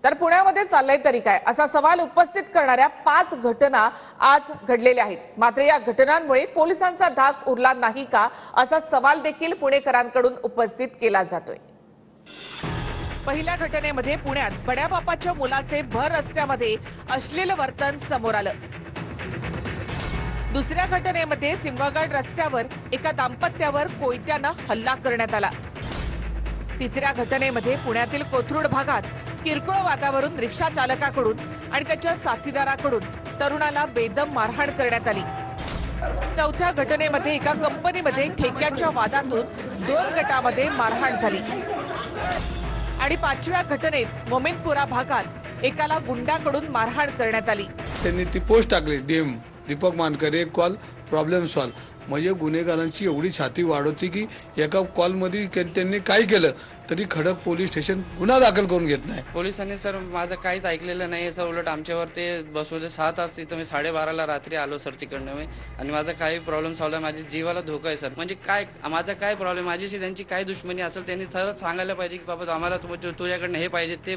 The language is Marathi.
तर पुण्यामध्ये चाललंय तरी काय असा सवाल उपस्थित करणाऱ्या 5 घटना आज घडलेल्या आहेत। मात्र या घटनांमुळे पोलिसांचा धाक उरला नाही का असा सवाल देखील पुणेकरांकडून उपस्थित केला जातोय। पहिल्या घटनेमध्ये पुण्यात बड्या बापाच्या मुलाचे भर रस्त्यामध्ये अश्लील वर्तन समोर आलं। दुसऱ्या घटनेमध्ये सिंहगड रस्त्यावर एका दाम्पत्यावर कोयत्यानं हल्ला करण्यात आला। तिसऱ्या घटनेमध्ये पुण्यातील कोथरूड भागात किरकोळ वादावरून रिक्षा चालकाकडून आणि त्याच्या साथीदाराकडून तरुणाला बेदम मारहाण करण्यात आली। चौथ्या घटनेमध्ये एका कंपनीमध्ये ठेक्याच्या वादातून 2 गटामध्ये मारहाण झाली आणि पाचव्या घटनेत मोमिनपुरा भागात एकाला गुंडाकडून मारहाण करण्यात आली। त्यांनी ती पोस्ट टाकली, डीएम दीपक मानकरे एक कॉल प्रॉब्लेम सॉल्व। म्हणजे गुन्हेगारांची एवढी छाती वाढवती की एका कॉलमध्ये त्यांनी काय केलं तरी खडक पोलीस स्टेशन गुन्हा दाखल करून घेत नाही। पोलिसांनी सर माझं काहीच ऐकलेलं नाही सर, उलट आमच्यावर ते बसवले 7 तास तिथं मी 12:30ला रात्री आलो सर तिकडनं मी, आणि माझा काही प्रॉब्लेम सॉल्व आहे, माझ्या जीवाला धोका आहे सर। म्हणजे काय माझा काय प्रॉब्लेम, माझ्याशी त्यांची काय दुश्मनी असेल त्यांनी सरळ सांगायला पाहिजे की बाबा आम्हाला तुझ्याकडनं हे पाहिजे ते पाहिजे।